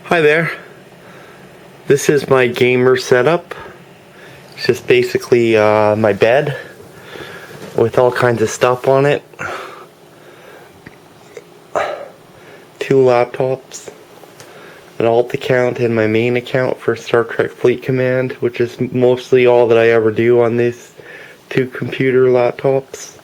Hi there. This is my gamer setup. It's just basically my bed with all kinds of stuff on it. 2 laptops, an alt account and my main account for Star Trek Fleet Command, which is mostly all that I ever do on these 2 computer laptops.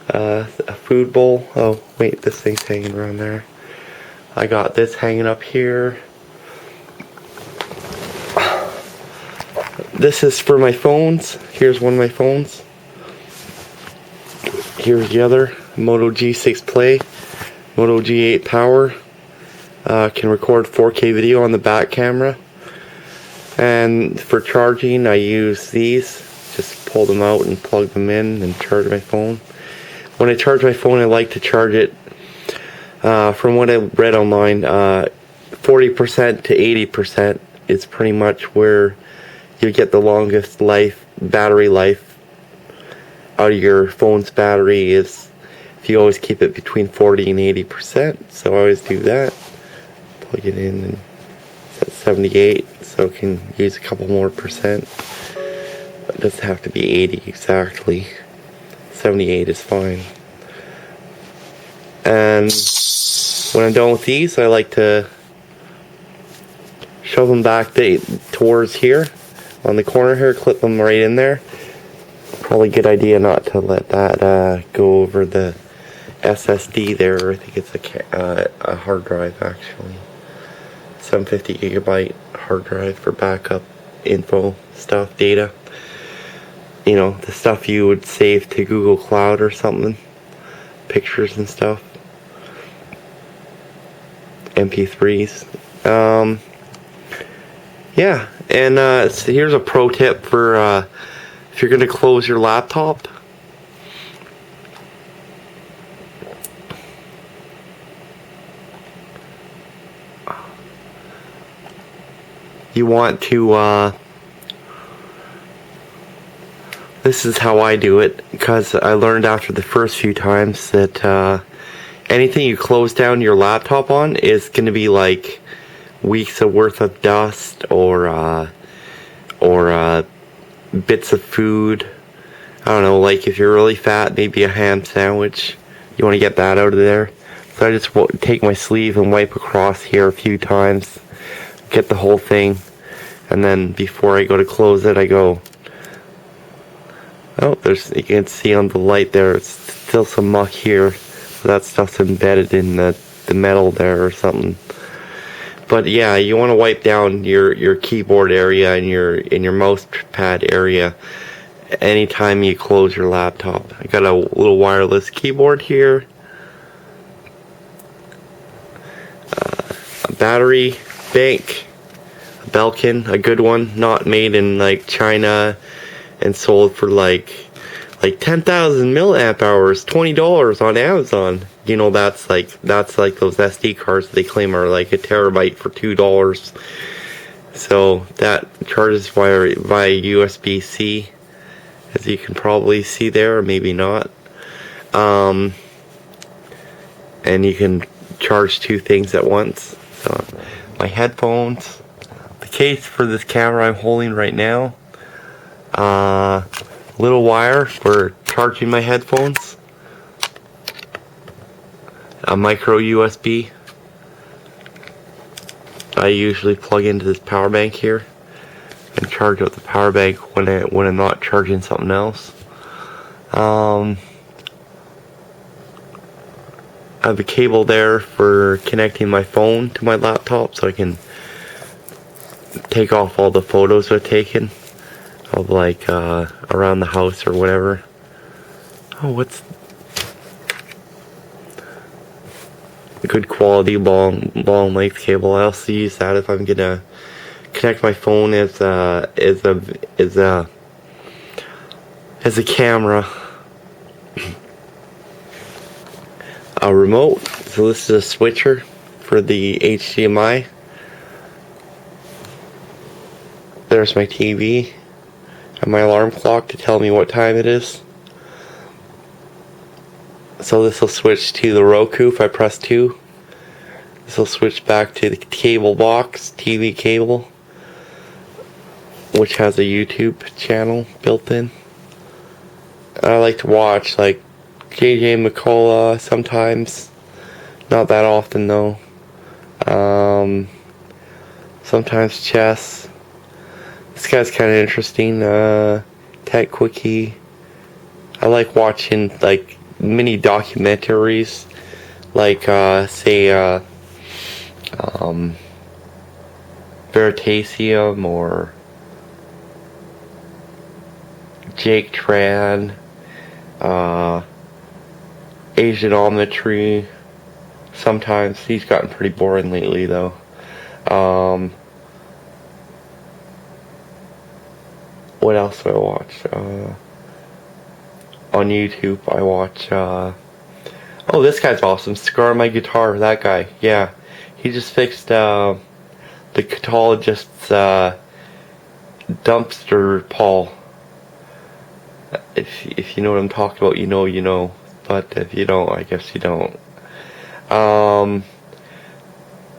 A food bowl. Oh wait, this thing's hanging around there. I got this hanging up here. This is for my phones. Here's one of my phones. Here's the other. Moto G6 Play. Moto G8 Power. Can record 4K video on the back camera. And for charging, I use these. Just pull them out and plug them in and charge my phone. When I charge my phone, I like to charge it, from what I read online, 40% to 80% is pretty much where you get the longest battery life out of your phone's battery, is if you always keep it between 40 and 80%. So I always do that. Plug it in and it's at 78, so it can use a couple more percent. It doesn't have to be 80 exactly. 78 is fine. And when I'm done with these, I like to shove them back towards here on the corner here, clip them right in there. Probably a good idea not to let that go over the SSD there. I think it's a hard drive actually. 750 gigabyte hard drive for backup info stuff, data. You know, the stuff you would save to Google Cloud or something. Pictures and stuff. MP3s. Yeah, and so here's a pro tip for if you're going to close your laptop. You want to this is how I do it, because I learned after the first few times that anything you close down your laptop on is going to be like weeks of worth of dust or bits of food. I don't know, like if you're really fat, maybe a ham sandwich, you want to get that out of there. So I just take my sleeve and wipe across here a few times, get the whole thing, and then before I go to close it, I go, oh, you can see on the light there, it's still some muck here. So that stuff's embedded in the metal there or something. But yeah, you want to wipe down your keyboard area and your mouse pad area anytime you close your laptop. I got a little wireless keyboard here. A battery bank, a Belkin, a good one, not made in like China and sold for like 10,000 milliamp hours, $20 on Amazon. You know, that's like those SD cards they claim are like a terabyte for $2. So that charges via USB-C, as you can probably see there, or maybe not. And you can charge 2 things at once. So my headphones, the case for this camera I'm holding right now, little wire for charging my headphones, a micro USB I usually plug into this power bank here and charge up the power bank when I'm not charging something else. I have a cable there for connecting my phone to my laptop so I can take off all the photos I've taken of like around the house or whatever. Oh, what's a good quality long length cable? I also use that if I'm gonna connect my phone as a camera. A remote. So this is a switcher for the HDMI. There's my TV and my alarm clock to tell me what time it is. So this will switch to the Roku if I press 2. This will switch back to the cable box, TV cable, which has a YouTube channel built in. I like to watch like JJ McCullough sometimes, not that often though. Sometimes chess. This guy's kind of interesting. Tech Quickie. I like watching like mini documentaries, like say Veritasium or Jake Tran, Asianometry. Sometimes he's gotten pretty boring lately though. What else do I watch? On YouTube I watch oh, this guy's awesome. Scar My Guitar, that guy. Yeah. He just fixed the catologist's dumpster Paul. If you know what I'm talking about, you know. But if you don't, I guess you don't.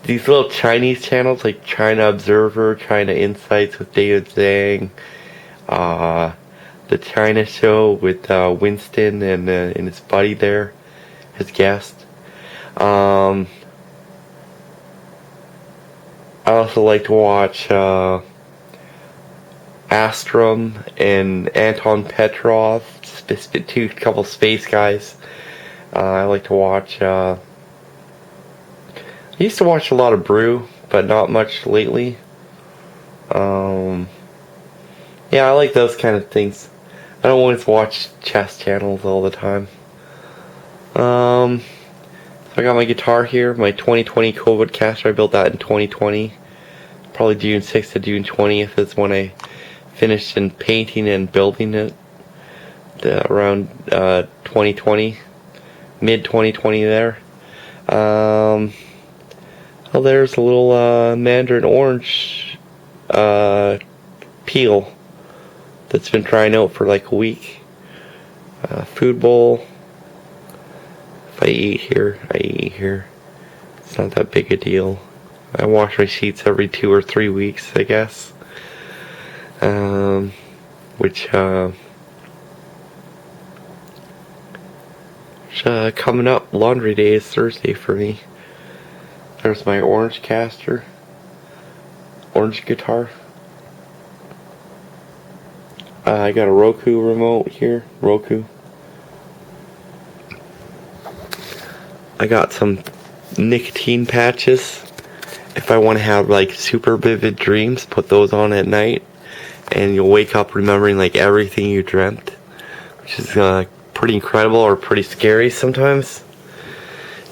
These little Chinese channels like China Observer, China Insights with David Zhang, the China Show with Winston and his buddy there, his guest. I also like to watch Astrom and Anton Petrov, two couple space guys. I like to watch. I used to watch a lot of Brew, but not much lately. Yeah, I like those kind of things. I don't always watch chess channels all the time. So I got my guitar here, my 2020 COVID caster. I built that in 2020. Probably June 6th to June 20th is when I finished in painting and building it. Around 2020, mid 2020 there. Oh, there's a little mandarin orange peel that's been drying out for like a week. Food bowl. If I eat here, I eat here. It's not that big a deal. I wash my sheets every 2 or 3 weeks, I guess. Which coming up, laundry day is Thursday for me. There's my orange caster, orange guitar. I got a Roku remote here, Roku. I got some nicotine patches. If I want to have like super vivid dreams, put those on at night, and you'll wake up remembering like everything you dreamt, which is pretty incredible or pretty scary sometimes.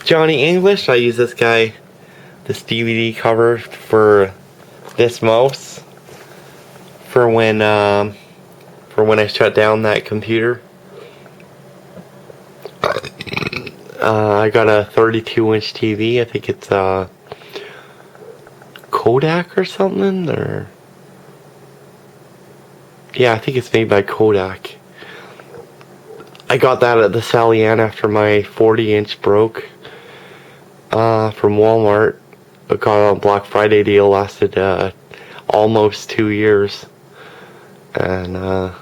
Johnny English, I use this guy, this DVD cover for this mouse for when I shut down that computer. I got a 32-inch TV. I think it's Kodak or something, or yeah, I think it's made by Kodak. I got that at the Sally Ann after my 40-inch broke from Walmart. I got on Black Friday deal, lasted almost 2 years, and or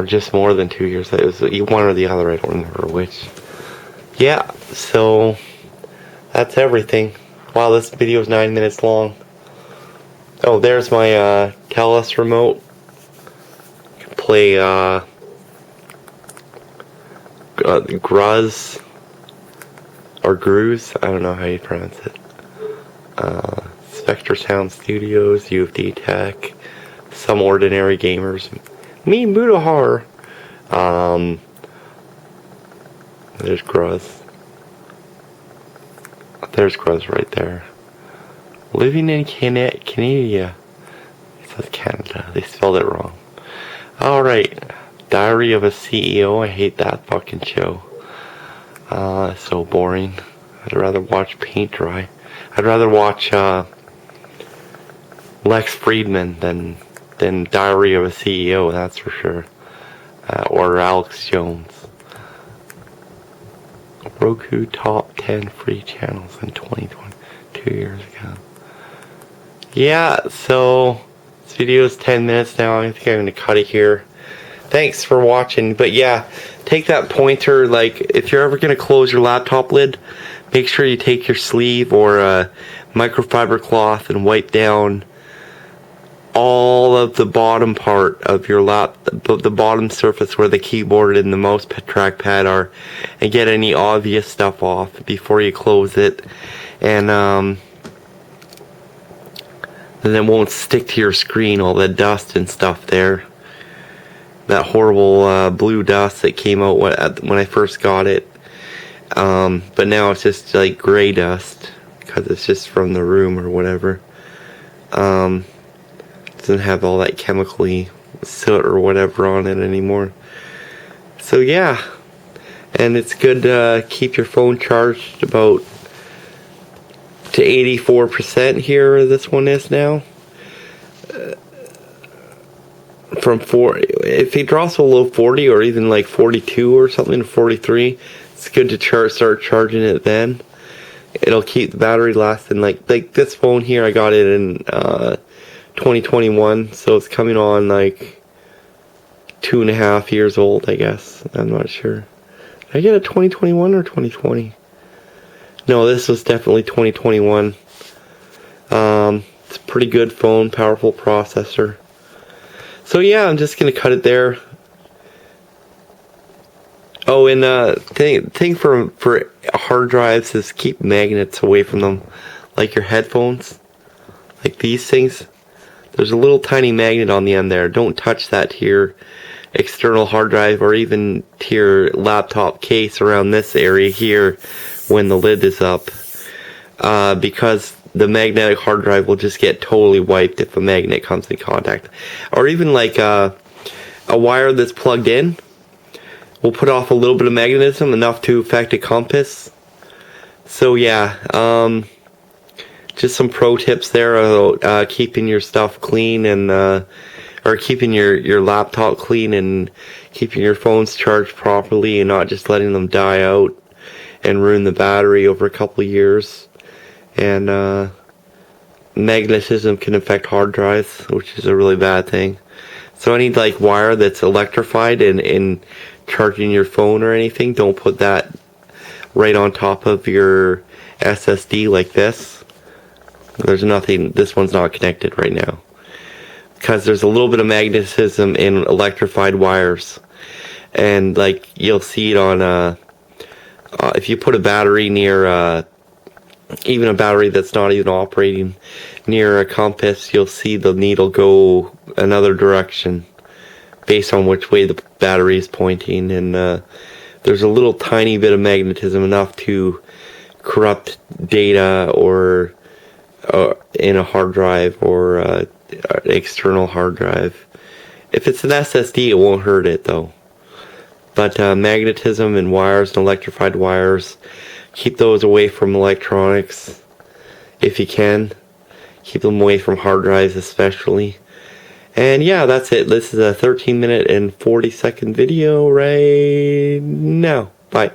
just more than 2 years. It was one or the other, I don't remember which. Yeah, so that's everything. Wow, this video is 9 minutes long. Oh, there's my Telus remote. I can play Gruz or Gruz, I don't know how you pronounce it. Spectre Sound Studios, UFD Tech, Some Ordinary Gamers, me Mudahar. There's Gruz. There's Gruz right there. Living in Canada. It says Canada. They spelled it wrong. Alright. Diary of a CEO. I hate that fucking show. It's so boring. I'd rather watch paint dry. I'd rather watch Lex Friedman than Diary of a CEO, that's for sure. Or Alex Jones. Roku top 10 free channels in 2020, 2 years ago. Yeah, so this video is 10 minutes now. I think I'm going to cut it here. Thanks for watching. But yeah, take that pointer, like if you're ever going to close your laptop lid, make sure you take your sleeve or a microfiber cloth and wipe down all of the bottom part of your the bottom surface where the keyboard and the mouse trackpad are, and get any obvious stuff off before you close it, and then it won't stick to your screen, all the dust and stuff there. That horrible blue dust that came out when I first got it, but now it's just like gray dust because it's just from the room or whatever. Doesn't have all that chemically soot or whatever on it anymore. So yeah, and it's good to keep your phone charged about to 84% here. This one is now. From 40, if it drops below 40 or even like 42 or something, 43, it's good to start charging it then. It'll keep the battery lasting. Like this phone here, I got it in 2021, so it's coming on like 2.5 years old, I guess. I'm not sure. Did I get it 2021 or 2020? No, this was definitely 2021. It's a pretty good phone, powerful processor. So yeah, I'm just gonna cut it there. Oh, and thing for hard drives is keep magnets away from them, like your headphones, like these things. There's a little tiny magnet on the end there. Don't touch that to your external hard drive or even to your laptop case around this area here when the lid is up, because the magnetic hard drive will just get totally wiped if a magnet comes in contact. Or even like a wire that's plugged in will put off a little bit of magnetism, enough to affect a compass. So yeah, just some pro tips there about keeping your stuff clean, and or keeping your laptop clean, and keeping your phones charged properly, and not just letting them die out and ruin the battery over a couple of years. And magnetism can affect hard drives, which is a really bad thing. So any like wire that's electrified and charging your phone or anything, don't put that right on top of your SSD like this. There's nothing, this one's not connected right now, because there's a little bit of magnetism in electrified wires, and like you'll see it on if you put a battery near even a battery that's not even operating near a compass, you'll see the needle go another direction based on which way the battery is pointing, and there's a little tiny bit of magnetism, enough to corrupt data or in a hard drive or external hard drive. If it's an SSD, it won't hurt it though. But magnetism and wires and electrified wires, keep those away from electronics if you can. Keep them away from hard drives especially. And yeah, that's it. This is a 13-minute and 40-second video right now. Bye.